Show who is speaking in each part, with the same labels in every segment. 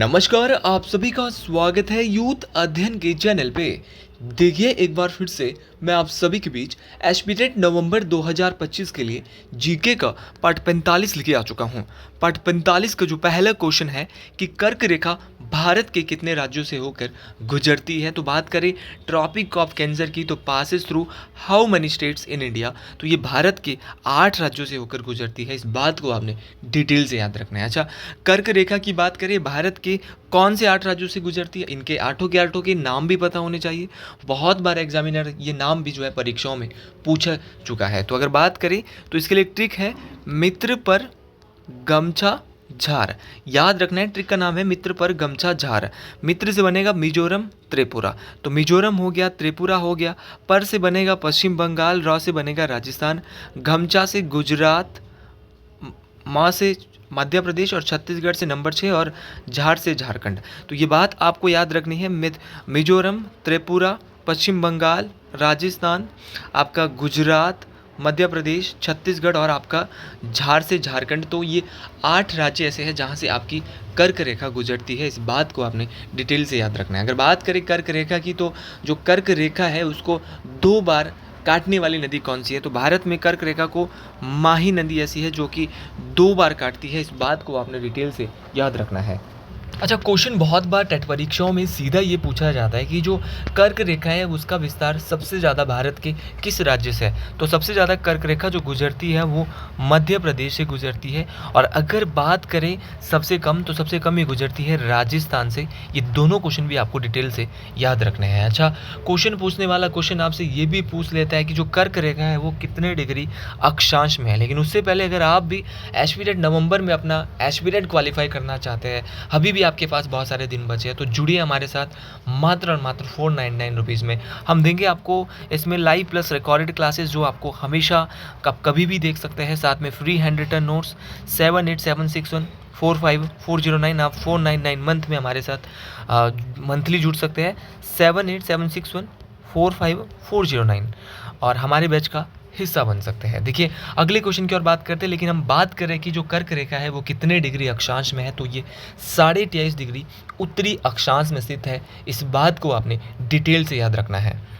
Speaker 1: नमस्कार, आप सभी का स्वागत है यूथ अध्ययन के चैनल पे। देखिए, एक बार फिर से मैं आप सभी के बीच एस्पिरेट नवंबर 2025 के लिए जीके का पार्ट 45 लेके आ चुका हूँ। पार्ट 45 का जो पहला क्वेश्चन है कि कर्क रेखा भारत के कितने राज्यों से होकर गुजरती है। तो बात करें ट्रॉपिक ऑफ कैंसर की, तो passes through how many states in India. तो ये भारत के 8 राज्यों से होकर गुजरती है। इस बात को आपने डिटेल से याद रखना है। अच्छा, कर्क रेखा की बात करें, भारत के कौन से 8 राज्यों से गुजरती है, इनके आठों के नाम भी पता होने चाहिए। बहुत बार एग्जामिनर ये नाम भी जो है परीक्षाओं में पूछा चुका है। तो अगर बात करें तो इसके लिए ट्रिक है मित्र पर गमछा झार। याद रखना है, ट्रिक का नाम है मित्र पर गमछा झार। मित्र से बनेगा मिजोरम त्रिपुरा, तो मिजोरम हो गया, त्रिपुरा हो गया। पर से बनेगा पश्चिम बंगाल, र से बनेगा राजस्थान, गमछा से गुजरात, माँ से मध्य प्रदेश और छत्तीसगढ़ से नंबर 6 और झार से झारखंड। तो ये बात आपको याद रखनी है। मिजोरम, त्रिपुरा, पश्चिम बंगाल, राजस्थान, आपका गुजरात, मध्य प्रदेश, छत्तीसगढ़ और आपका झार से झारखंड। तो ये 8 राज्य ऐसे हैं जहाँ से आपकी कर्क रेखा गुजरती है। इस बात को आपने डिटेल से याद रखना है। अगर बात करें कर्क रेखा की, तो जो कर्क रेखा है उसको 2 बार काटने वाली नदी कौन सी है। तो भारत में कर्क रेखा को माही नदी ऐसी है जो कि 2 बार काटती है। इस बात को आपने डिटेल से याद रखना है। अच्छा, क्वेश्चन बहुत बार टेट परीक्षाओं में सीधा ये पूछा जाता है कि जो कर्क रेखा है उसका विस्तार सबसे ज़्यादा भारत के किस राज्य से है। तो सबसे ज़्यादा कर्क रेखा जो गुजरती है वो मध्य प्रदेश से गुजरती है। और अगर बात करें सबसे कम, तो सबसे कम ही गुजरती है राजस्थान से। ये दोनों क्वेश्चन भी आपको डिटेल से याद रखने हैं। अच्छा, क्वेश्चन पूछने वाला क्वेश्चन आपसे ये भी पूछ लेता है कि जो कर्क रेखा है वो कितने डिग्री अक्षांश में है। लेकिन उससे पहले अगर आप भी एस्पिरेट नवंबर में अपना एस्पिरेट क्वालिफाई करना चाहते हैं, अभी भी आपके पास बहुत सारे दिन बचे हैं, तो जुड़िए हमारे साथ। मात्र और मात्र 499 रुपीज़ में हम देंगे आपको इसमें लाइव प्लस रिकॉर्डेड क्लासेस जो आपको हमेशा कभी भी देख सकते हैं। साथ में फ्री हैंड रिटन नोट्स 7876145409। आप 499 मंथ में हमारे साथ मंथली जुड़ सकते हैं। 7876145409 और हमारे बैच का हिस्सा बन सकते हैं। देखिए, अगले क्वेश्चन की ओर बात करते हैं, लेकिन हम बात करें कि जो कर्क रेखा है वो कितने डिग्री अक्षांश में है। तो ये 23.5 डिग्री उत्तरी अक्षांश में स्थित है। इस बात को आपने डिटेल से याद रखना है।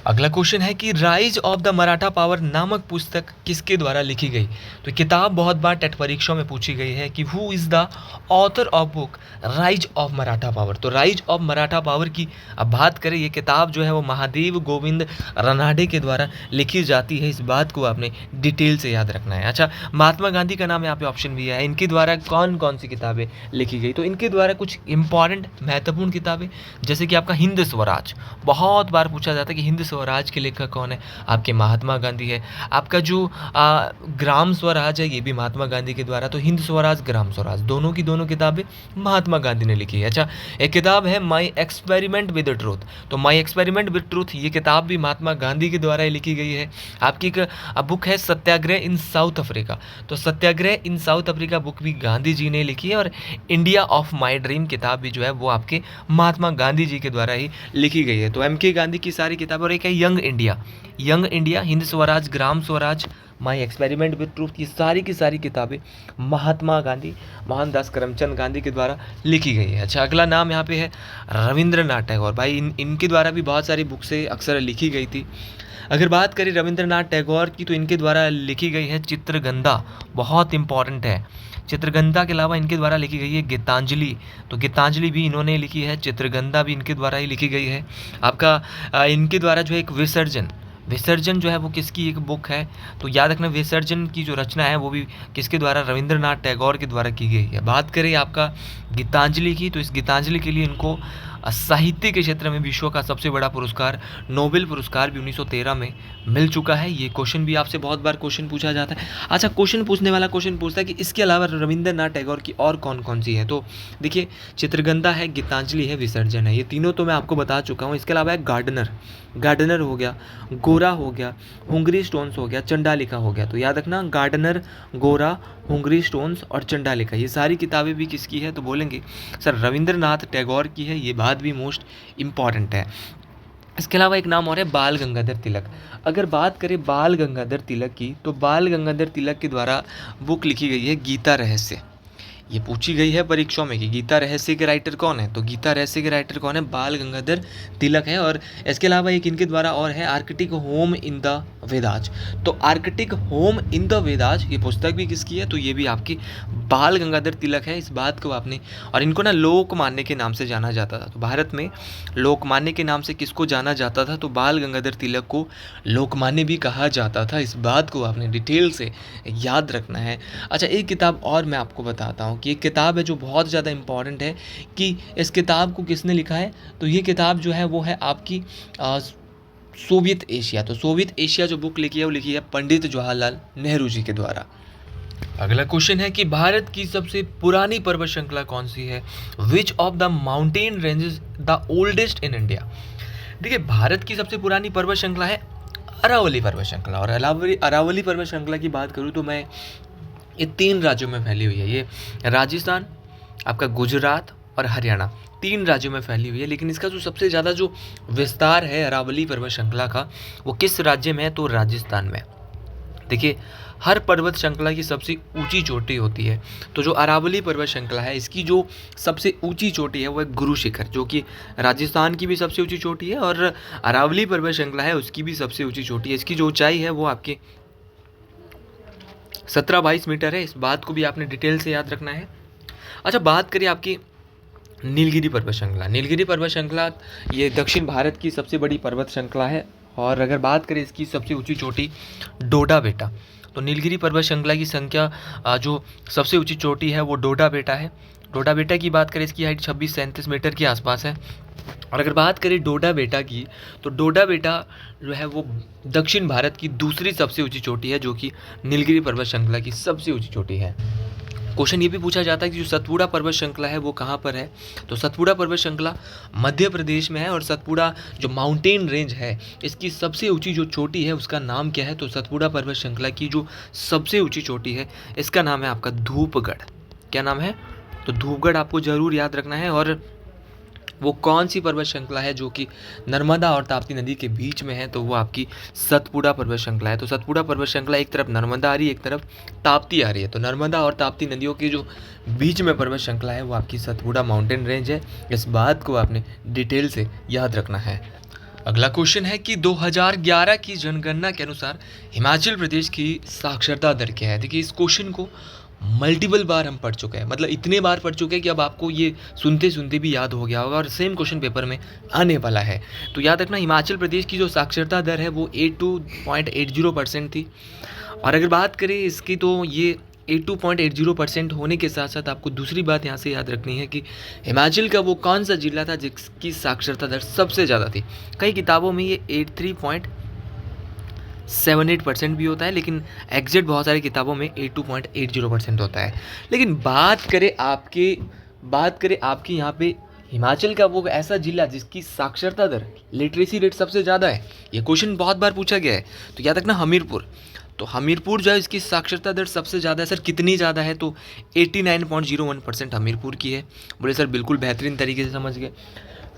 Speaker 1: अगला क्वेश्चन है कि rise of the Maratha power नामक पुस्तक किसके द्वारा लिखी गई। तो किताब बहुत बार टेट परीक्षाओं में पूछी गई है कि who is the author of book rise of Maratha power. तो राइज ऑफ मराठा पावर की अब बात करें, ये किताब जो है वो महादेव गोविंद रनाडे के द्वारा लिखी जाती है। इस बात को आपने डिटेल से याद रखना है। अच्छा, महात्मा गांधी का नाम यहाँ पे ऑप्शन भी है। इनके द्वारा कौन कौन सी किताबें लिखी गई। तो इनके द्वारा कुछ इंपॉर्टेंट महत्वपूर्ण किताबें, जैसे कि आपका हिंद स्वराज, बहुत बार पूछा जाता है कि हिंद स्वराज के लेखक कौन है, आपके महात्मा गांधी है। आपका जो ग्राम स्वराज है ये भी महात्मा गांधी के द्वारा। तो हिंद स्वराज, ग्राम स्वराज, दोनों की दोनों किताबें महात्मा गांधी ने लिखी है। अच्छा, एक किताब है माई एक्सपेरिमेंट विद ट्रूथ। तो माई एक्सपेरिमेंट विद ट्रूथ ये किताब भी महात्मा गांधी के द्वारा ही लिखी गई है। आपकी एक बुक है सत्याग्रह इन साउथ अफ्रीका। तो सत्याग्रह इन साउथ अफ्रीका बुक भी गांधी जी ने लिखी है। और इंडिया ऑफ माई ड्रीम किताब भी जो है वो आपके महात्मा गांधी जी के द्वारा ही लिखी गई है। तो एम के गांधी की सारी किताबें, और एक है young India, Hind Swaraj, Gram Swaraj, my experiment with truth, ये सारी की सारी किताबें महात्मा गांधी, मोहनदास करमचंद गांधी के द्वारा लिखी गई है। अच्छा, अगला नाम यहाँ पे है रविंद्रनाथ टैगोर। भाई इनके द्वारा भी बहुत सारी बुक्सें अक्सर लिखी गई थी। अगर बात करें रविंद्रनाथ टैगोर की, तो इनके द्वारा लिखी गई है चित्रगंधा, बहुत इंपॉर्टेंट है। चित्रगंधा के अलावा इनके द्वारा लिखी गई है गीतांजलि। तो गीतांजलि भी इन्होंने लिखी है, चित्रगंधा भी इनके द्वारा ही लिखी गई है। आपका इनके द्वारा जो है एक विसर्जन जो है वो किसकी एक बुक है। तो याद रखना, विसर्जन की जो रचना है वो भी किसके द्वारा, रविंद्रनाथ टैगोर के द्वारा की गई है। बात करें आपका गीतांजलि की, तो इस गीतांजलि के लिए इनको साहित्य के क्षेत्र में विश्व का सबसे बड़ा पुरस्कार, नोबेल पुरस्कार भी 1913 में मिल चुका है। ये क्वेश्चन भी आपसे बहुत बार क्वेश्चन पूछा जाता है। अच्छा, क्वेश्चन पूछने वाला क्वेश्चन पूछता है कि इसके अलावा रविंद्रनाथ टैगोर की और कौन कौन सी है। तो देखिए, चित्रगंधा है, गीतांजलि है, विसर्जन है, ये तीनों तो मैं आपको बता चुका हूँ। इसके अलावा है गार्डनर हो गया, गोरा हो गया, हुंगरी स्टोन्स हो गया, चंडालिका हो गया। तो याद रखना, गार्डनर, गोरा, हुंगरी स्टोन्स और चंडालिका, ये सारी किताबें भी किसकी है। तो बोलेंगे सर रविंद्रनाथ टैगोर की है। ये बात भी मोस्ट इम्पॉर्टेंट है। इसके अलावा एक नाम और है बाल गंगाधर तिलक। अगर बात करें बाल गंगाधर तिलक की, तो बाल गंगाधर तिलक के द्वारा बुक लिखी गई है गीता रहस्य। ये पूछी गई है परीक्षाओं में कि गीता रहस्य के राइटर कौन है, तो गीता रहस्य के राइटर कौन है, बाल गंगाधर तिलक है। और इसके अलावा एक इनके द्वारा और है, Arctic home in the Vedas. तो Arctic home in the Vedas ये पुस्तक भी किसकी है, तो ये भी आपकी बाल गंगाधर तिलक है। इस बात को आपने, और इनको ना लोकमान्य के नाम से जाना जाता था। तो भारत में लोकमान्य के नाम से किसको जाना जाता था, तो बाल गंगाधर तिलक को लोकमान्य भी कहा जाता था। इस बात को आपने डिटेल से याद रखना है। अच्छा, एक किताब और मैं आपको बताता हूँ कि एक किताब है जो बहुत ज़्यादा इम्पॉर्टेंट है कि इस किताब को किसने लिखा है, तो ये किताब जो है वो है आपकी सोवियत एशिया। तो सोवियत एशिया जो बुक लिखी है वो लिखी है पंडित जवाहरलाल नेहरू जी के द्वारा। अगला क्वेश्चन है कि भारत की सबसे पुरानी पर्वत श्रृंखला कौन सी है, which of the mountain ranges the oldest in India. देखिए, भारत की सबसे पुरानी पर्वत श्रृंखला है अरावली पर्वत श्रृंखला। और अरावली पर्वत श्रृंखला की बात करूँ तो मैं, ये 3 राज्यों में फैली हुई है। ये राजस्थान, आपका गुजरात और हरियाणा, 3 राज्यों में फैली हुई है। लेकिन इसका जो सबसे ज़्यादा जो विस्तार है अरावली पर्वत श्रृंखला का, वो किस राज्य में है, तो राजस्थान में। देखिए, हर पर्वत श्रृंखला की सबसे ऊंची चोटी होती है। तो जो अरावली पर्वत श्रृंखला है, इसकी जो सबसे ऊंची चोटी है वो है गुरु शिखर, जो कि राजस्थान की भी सबसे ऊंची चोटी है, और अरावली पर्वत श्रृंखला है उसकी भी सबसे ऊंची चोटी है। इसकी जो ऊंचाई है वो आपकी 17-22 मीटर है। इस बात को भी आपने डिटेल से याद रखना है। अच्छा, बात करिए आपकी नीलगिरी पर्वत श्रृंखला। नीलगिरी पर्वत श्रृंखला ये दक्षिण भारत की सबसे बड़ी पर्वत श्रृंखला है। और अगर बात करें इसकी सबसे ऊंची चोटी डोडा बेटा, तो नीलगिरी पर्वत श्रृंखला की संख्या जो सबसे ऊंची चोटी है वो डोडा बेटा है। डोडा बेटा की बात करें, इसकी हाइट 26-37 मीटर के आसपास है। और अगर बात करें डोडा बेटा की, तो डोडा बेटा जो है वो दक्षिण भारत की दूसरी सबसे ऊंची चोटी है, जो कि नीलगिरी पर्वत श्रृंखला की सबसे ऊंची चोटी है। क्वेश्चन ये भी पूछा जाता है कि जो सतपुड़ा पर्वत श्रृंखला है वो कहाँ पर है, तो सतपुड़ा पर्वत श्रृंखला मध्य प्रदेश में है। और सतपुड़ा जो माउंटेन रेंज है, इसकी सबसे ऊंची जो चोटी है उसका नाम क्या है, तो सतपुड़ा पर्वत श्रृंखला की जो सबसे ऊंची चोटी है इसका नाम है आपका धूपगढ़। क्या नाम है, तो धूपगढ़ आपको ज़रूर याद रखना है। और वो कौन सी पर्वत श्रृंखला है जो कि नर्मदा और ताप्ती नदी के बीच में है, तो वो आपकी सतपुड़ा पर्वत श्रृंखला है। तो सतपुड़ा पर्वत श्रृंखला, एक तरफ नर्मदा आ रही है, एक तरफ ताप्ती आ रही है। तो नर्मदा और ताप्ती नदियों के जो बीच में पर्वत श्रृंखला है वो आपकी सतपुड़ा माउंटेन रेंज है। इस बात को आपने डिटेल से याद रखना है। अगला क्वेश्चन है कि 2011 की जनगणना के अनुसार हिमाचल प्रदेश की साक्षरता दर क्या है। देखिए, इस क्वेश्चन को मल्टीपल बार हम पढ़ चुके हैं, मतलब इतने बार पढ़ चुके हैं कि अब आपको ये सुनते सुनते भी याद हो गया होगा, और सेम क्वेश्चन पेपर में आने वाला है। तो याद रखना, हिमाचल प्रदेश की जो साक्षरता दर है वो 82.80% थी। और अगर बात करें इसकी, तो ये 82.80% होने के साथ साथ आपको दूसरी बात यहाँ से याद रखनी है कि हिमाचल का वो कौन सा जिला था जिसकी साक्षरता दर सबसे ज़्यादा थी। कई किताबों में ये 83.78% भी होता है, लेकिन एग्जैक्ट बहुत सारी किताबों में 82.80% होता है। लेकिन बात करें आपके यहाँ पे हिमाचल का वो ऐसा जिला जिसकी साक्षरता दर, लिटरेसी रेट सबसे ज़्यादा है, ये क्वेश्चन बहुत बार पूछा गया है। तो याद रखना, हमीरपुर। तो हमीरपुर जो है इसकी साक्षरता दर सबसे ज़्यादा है। सर कितनी ज़्यादा है, तो 89.01% हमीरपुर की है। बोले सर बिल्कुल बेहतरीन तरीके से समझ गए।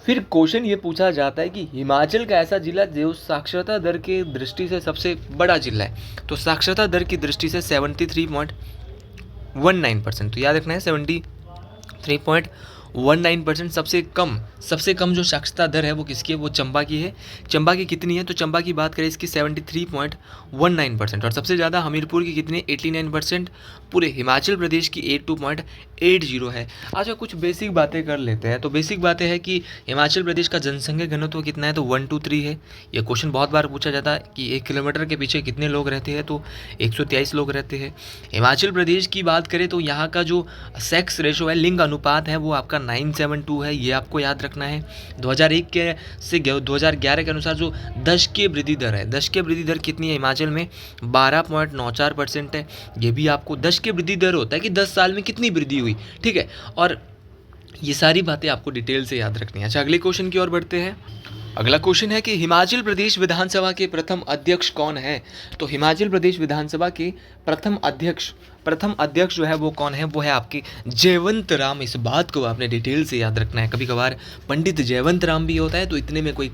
Speaker 1: फिर क्वेश्चन ये पूछा जाता है कि हिमाचल का ऐसा जिला जो साक्षरता दर की दृष्टि से सबसे बड़ा जिला है, तो साक्षरता दर की दृष्टि से 73.19%। तो याद रखना है 73.19%। सबसे कम जो साक्षरता दर है वो किसकी है, वो चंबा की है। चंबा की कितनी है, तो चंबा की बात करें इसकी 73.19%। और सबसे ज़्यादा हमीरपुर की कितनी, 89%। पूरे हिमाचल प्रदेश की 82.80 है। अच्छा, कुछ बेसिक बातें कर लेते हैं। तो बेसिक बातें हैं कि हिमाचल प्रदेश का जनसंख्या घनत्व कितना है, तो 123 है। ये क्वेश्चन बहुत बार पूछा जाता है कि 1 किलोमीटर के पीछे कितने लोग रहते हैं, तो 123 लोग रहते हैं। हिमाचल प्रदेश की बात करें तो यहाँ का जो सेक्स रेशो है, लिंग अनुपात है, वो आपका 9:7 है। ये आपको याद रखना है। 2001 के से 2011 के अनुसार जो दशकीय वृद्धि दर है, दशकीय वृद्धि दर कितनी है हिमाचल में, 12.94% है। ये भी आपको दशकीय वृद्धि दर होता है कि 10 साल में कितनी वृद्धि हुई, ठीक है। और ये सारी बातें आपको डिटेल से याद रखनी है। अच्छा, अगले क्वेश्चन की ओर बढ़ते हैं। अगला क्वेश्चन है कि हिमाचल प्रदेश विधानसभा के प्रथम अध्यक्ष कौन है? तो हिमाचल प्रदेश विधानसभा के प्रथम अध्यक्ष जो है वो कौन है? वो है आपके जयवंत राम। इस बात को आपने डिटेल से याद रखना है। कभी कभार पंडित जयवंत राम भी होता है, तो इतने में कोई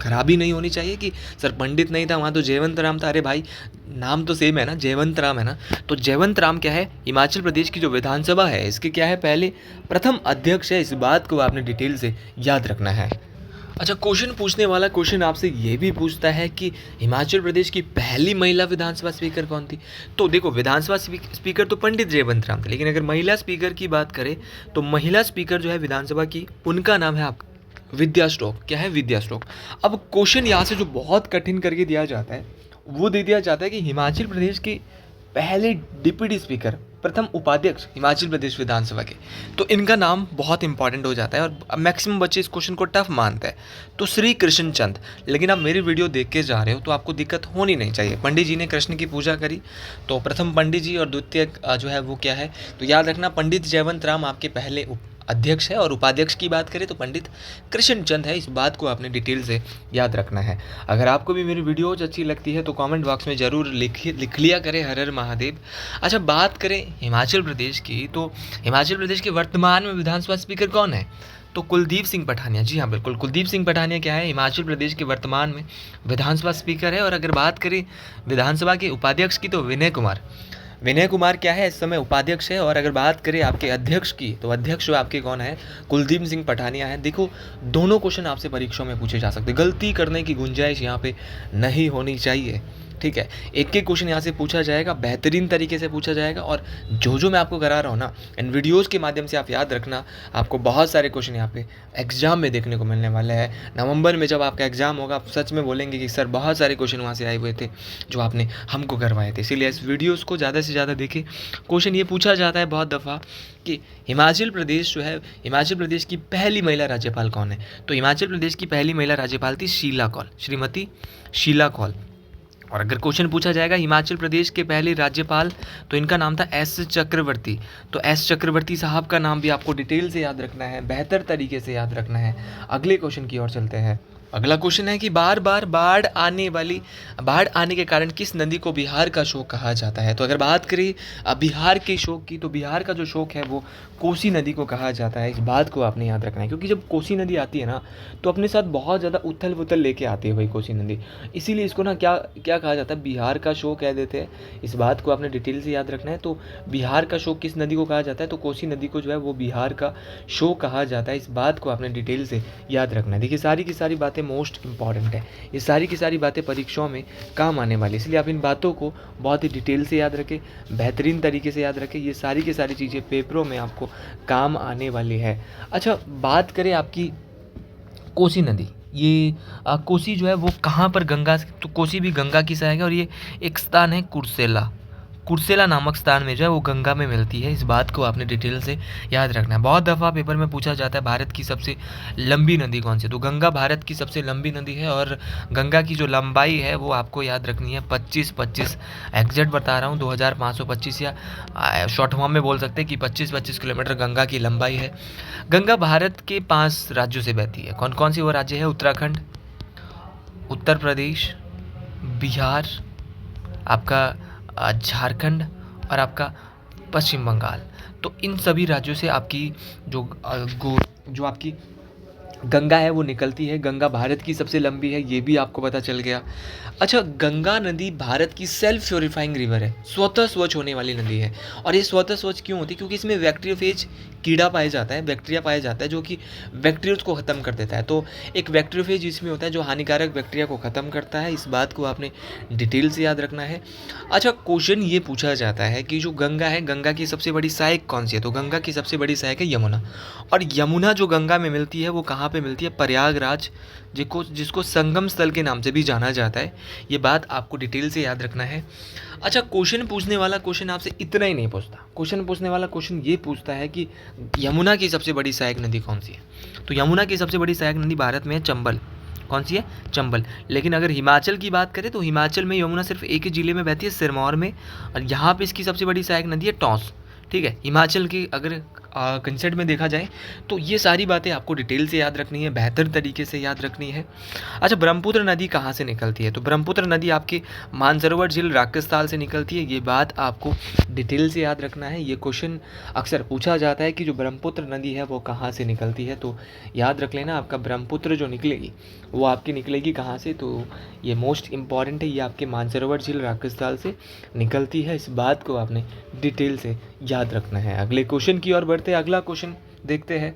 Speaker 1: खराबी नहीं होनी चाहिए कि सर पंडित नहीं था वहाँ तो जयवंत राम था। अरे भाई नाम तो सेम है ना, जयवंत राम है ना। तो जयवंत राम क्या है? हिमाचल प्रदेश की जो विधानसभा है इसके क्या है? पहले प्रथम अध्यक्ष है। इस बात को आपने डिटेल से याद रखना है। अच्छा, क्वेश्चन पूछने वाला क्वेश्चन आपसे ये भी पूछता है कि हिमाचल प्रदेश की पहली महिला विधानसभा स्पीकर कौन थी? तो देखो, विधानसभा स्पीकर तो पंडित जयवंत राम थे, लेकिन अगर महिला स्पीकर की बात करें तो महिला स्पीकर जो है विधानसभा की, उनका नाम है आपका विद्या स्टोक। क्या है? विद्या स्टोक। अब क्वेश्चन यहाँ से जो बहुत कठिन करके दिया जाता है वो दे दिया जाता है कि हिमाचल प्रदेश के पहले डिप्टी स्पीकर, प्रथम उपाध्यक्ष हिमाचल प्रदेश विधानसभा के, तो इनका नाम बहुत इंपॉर्टेंट हो जाता है और मैक्सिमम बच्चे इस क्वेश्चन को टफ मानते हैं। तो श्री कृष्ण चंद। लेकिन आप मेरी वीडियो देख के जा रहे हो तो आपको दिक्कत होनी नहीं चाहिए। पंडित जी ने कृष्ण की पूजा करी, तो प्रथम पंडित जी और द्वितीय जो है वो क्या है? तो याद रखना, पंडित जयवंत राम आपके पहले अध्यक्ष है, और उपाध्यक्ष की बात करें तो पंडित कृष्ण चंद है। इस बात को आपने डिटेल से याद रखना है। अगर आपको भी मेरी वीडियोज अच्छी लगती है तो कमेंट बॉक्स में ज़रूर लिख लिया करें हर हर महादेव। अच्छा, बात करें हिमाचल प्रदेश की, तो हिमाचल प्रदेश के वर्तमान में विधानसभा स्पीकर कौन है? तो कुलदीप सिंह पठानिया। जी हाँ, बिल्कुल, कुलदीप सिंह पठानिया क्या है? हिमाचल प्रदेश के वर्तमान में विधानसभा स्पीकर है। और अगर बात करें विधानसभा के उपाध्यक्ष की तो विनय कुमार क्या है? इस समय उपाध्यक्ष है। और अगर बात करें आपके अध्यक्ष की तो अध्यक्ष आपके कौन है? कुलदीप सिंह पठानिया है। देखो, दोनों क्वेश्चन आपसे परीक्षाओं में पूछे जा सकते हैं, गलती करने की गुंजाइश यहाँ पे नहीं होनी चाहिए। ठीक है, एक एक क्वेश्चन यहाँ से पूछा जाएगा, बेहतरीन तरीके से पूछा जाएगा। और जो मैं आपको करा रहा हूँ ना, इन वीडियोस के माध्यम से आप याद रखना, आपको बहुत सारे क्वेश्चन यहाँ पे एग्जाम में देखने को मिलने वाले हैं। नवंबर में जब आपका एग्जाम होगा आप सच में बोलेंगे कि सर बहुत सारे क्वेश्चन वहाँ से आए हुए थे जो आपने हमको करवाए थे। इसीलिए इस वीडियोज़ को ज़्यादा से ज़्यादा देखें। क्वेश्चन ये पूछा जाता है बहुत दफ़ा कि हिमाचल प्रदेश जो है, हिमाचल प्रदेश की पहली महिला राज्यपाल कौन है? तो हिमाचल प्रदेश की पहली महिला राज्यपाल थी शीला कौल, श्रीमती शीला कौल। और अगर क्वेश्चन पूछा जाएगा हिमाचल प्रदेश के पहले राज्यपाल, तो इनका नाम था एस चक्रवर्ती। तो एस चक्रवर्ती साहब का नाम भी आपको डिटेल से याद रखना है, बेहतर तरीके से याद रखना है। अगले क्वेश्चन की ओर चलते हैं। अगला क्वेश्चन है कि बार बार बाढ़ आने के कारण किस नदी को बिहार का शोक कहा जाता है? तो अगर बात करें बिहार के शोक की, तो बिहार का जो शोक है वो कोसी नदी को कहा जाता है। इस बात को आपने याद रखना है, क्योंकि जब कोसी नदी आती है ना तो अपने साथ बहुत ज़्यादा उथल पुथल लेके आती है भाई कोसी नदी। इसीलिए इसको ना क्या कहा जाता है? बिहार का शोक कह देते हैं। इस बात को आपने डिटेल से याद रखना है। तो बिहार का शोक किस नदी को कहा जाता है? तो कोसी नदी को जो है वो बिहार का शोक कहा जाता है। इस बात को आपने डिटेल से याद रखना है। देखिए, सारी की सारी बातें मोस्ट इंपॉर्टेंट है, ये सारी की सारी बातें परीक्षाओं में काम आने वाली, इसलिए आप इन बातों को बहुत ही डिटेल से याद रखें, बेहतरीन तरीके से याद रखें। ये सारी की सारी चीज़ें पेपरों में आपको काम आने वाली है। अच्छा, बात करें आपकी कोसी नदी, ये कोसी जो है वो कहाँ पर गंगा, तो कोसी भी गंगा की सहायक है। और ये एक स्थान है कुर्सेला नामक स्थान में जो है वो गंगा में मिलती है। इस बात को आपने डिटेल से याद रखना है। बहुत दफ़ा पेपर में पूछा जाता है भारत की सबसे लंबी नदी कौन सी? तो गंगा भारत की सबसे लंबी नदी है। और गंगा की जो लंबाई है वो आपको याद रखनी है 25 एग्जैक्ट बता रहा हूँ, 2525, या शॉर्ट फॉर्म में बोल सकते हैं कि 25 किलोमीटर गंगा की लंबाई है। गंगा भारत के 5 राज्यों से बहती है। कौन कौन सी वो राज्य है? उत्तराखंड, उत्तर प्रदेश, बिहार, आपका झारखंड और आपका पश्चिम बंगाल। तो इन सभी राज्यों से आपकी जो आपकी गंगा है वो निकलती है। गंगा भारत की सबसे लंबी है, ये भी आपको पता चल गया। अच्छा, गंगा नदी भारत की सेल्फ प्योरीफाइंग रिवर है, स्वतः स्वच्छ होने वाली नदी है। और ये स्वतः स्वच्छ क्यों होती है? क्योंकि इसमें बैक्टीरियोफेज कीड़ा पाया जाता है, बैक्टीरिया पाया जाता है जो कि बैक्टीरिया को ख़त्म कर देता है। तो एक बैक्टीरियोफेज इसमें होता है जो हानिकारक बैक्टीरिया को ख़त्म करता है। इस बात को आपने डिटेल से याद रखना है। अच्छा, क्वेश्चन ये पूछा जाता है कि जो गंगा है, गंगा की सबसे बड़ी सहायक कौन सी है? तो गंगा की सबसे बड़ी सहायक है यमुना। और यमुना जो गंगा में मिलती है वो कहाँ पे मिलती है? प्रयागराज, जिसको संगम स्थल के नाम से भी जाना जाता है। ये बात आपको डिटेल से याद रखना है। अच्छा, क्वेश्चन पूछने वाला क्वेश्चन आपसे इतना ही नहीं पूछता। क्वेश्चन पूछने वाला क्वेश्चन ये पूछता है कि यमुना की सबसे बड़ी सहायक नदी कौन सी है? तो यमुना की सबसे बड़ी सहायक नदी भारत में है चंबल। कौन सी है? चंबल। लेकिन अगर हिमाचल की बात करें तो हिमाचल में यमुना सिर्फ एक ही जिले में बहती है, सिरमौर में। और यहाँ पे इसकी सबसे बड़ी सहायक नदी है टॉस। ठीक है, हिमाचल की अगर कंसेप्ट में देखा जाए तो ये सारी बातें आपको डिटेल से याद रखनी है, बेहतर तरीके से याद रखनी है। अच्छा, ब्रह्मपुत्र नदी कहाँ से निकलती है? तो ब्रह्मपुत्र नदी आपकी मानसरोवर झील राजस्थान से निकलती है। ये बात आपको डिटेल से याद रखना है। ये क्वेश्चन अक्सर पूछा जाता है कि जो ब्रह्मपुत्र नदी है वो कहाँ से निकलती है, तो याद रख लेना आपका ब्रह्मपुत्र जो निकलेगी वो आपकी निकलेगी कहाँ से, तो ये मोस्ट इंपॉर्टेंट है। ये आपके मानसरोवर झील राजस्थान से निकलती है। इस बात को आपने डिटेल से याद रखना है। अगले क्वेश्चन की ओर बढ़ते हैं। अगला क्वेश्चन देखते हैं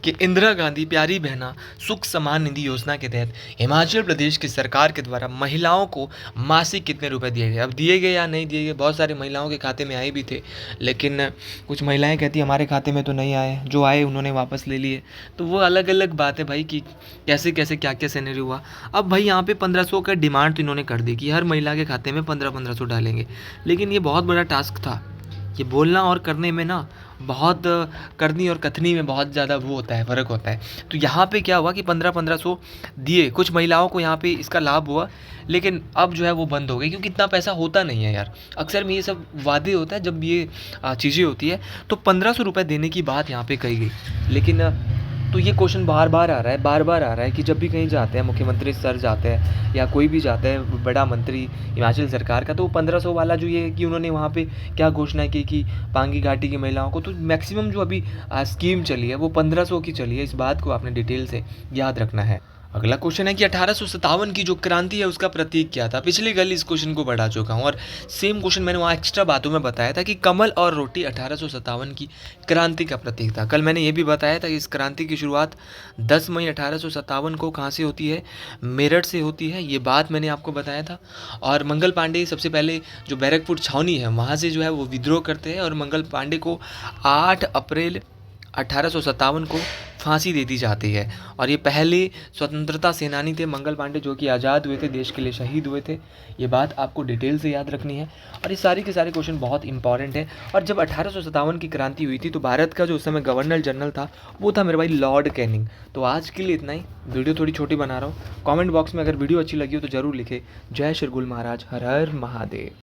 Speaker 1: कि इंदिरा गांधी प्यारी बहना सुख सम्मान निधि योजना के तहत हिमाचल प्रदेश की सरकार के द्वारा महिलाओं को मासिक कितने रुपए दिए गए? अब दिए गए या नहीं दिए गए, बहुत सारी महिलाओं के खाते में आए भी थे, लेकिन कुछ महिलाएं कहती हमारे खाते में तो नहीं आए, जो आए उन्होंने वापस ले लिए। तो वो अलग अलग बात है भाई कि कैसे कैसे क्या क्या सिनेरियो हुआ। अब भाई यहाँ पे 1500 का डिमांड तो इन्होंने कर दी कि हर महिला के खाते में 1500 डालेंगे, लेकिन ये बहुत बड़ा टास्क था। ये बोलना और करने में ना बहुत, करनी और कथनी में बहुत ज़्यादा वो होता है, फ़र्क होता है। तो यहाँ पे क्या हुआ कि 1500 दिए, कुछ महिलाओं को यहाँ पे इसका लाभ हुआ, लेकिन अब जो है वो बंद हो गई, क्योंकि इतना पैसा होता नहीं है यार। अक्सर में ये सब वादे होता है, जब ये चीज़ें होती है तो 1500 रुपये देने की बात यहाँ पे कही गई। लेकिन तो ये क्वेश्चन बार बार आ रहा है कि जब भी कहीं जाते हैं, मुख्यमंत्री सर जाते हैं या कोई भी जाता है बड़ा मंत्री हिमाचल सरकार का, तो 1500 वाला जो ये कि उन्होंने वहाँ पे क्या घोषणा की कि पांगी घाटी की महिलाओं को, तो मैक्सिमम जो अभी स्कीम चली है वो 1500 की चली है। इस बात को आपने डिटेल से याद रखना है। अगला क्वेश्चन है कि 1857 की जो क्रांति है उसका प्रतीक क्या था? पिछली कल इस क्वेश्चन को बढ़ा चुका हूँ और सेम क्वेश्चन मैंने वहाँ एक्स्ट्रा बातों में बताया था कि कमल और रोटी 1857 की क्रांति का प्रतीक था। कल मैंने ये भी बताया था कि इस क्रांति की शुरुआत 10 मई 1857 को कहाँ से होती है? मेरठ से होती है। ये बात मैंने आपको बताया था। और मंगल पांडे सबसे पहले जो बैरकपुर छावनी है वहाँ से जो है वो विद्रोह करते हैं और मंगल पांडे को 8 अप्रैल 1857 को फांसी दे दी जाती है। और ये पहले स्वतंत्रता सेनानी थे मंगल पांडे, जो कि आज़ाद हुए थे, देश के लिए शहीद हुए थे। ये बात आपको डिटेल से याद रखनी है और ये सारी के सारे क्वेश्चन बहुत इंपॉर्टेंट है। और जब 1857 की क्रांति हुई थी तो भारत का जो उस समय गवर्नर जनरल था वो था मेरे भाई लॉर्ड कैनिंग। तो आज के लिए इतना ही, वीडियो थोड़ी छोटी बना रहा हूँ। कॉमेंट बॉक्स में अगर वीडियो अच्छी लगी हो तो ज़रूर लिखे। जय श्री गुल महाराज, हर हर महादेव।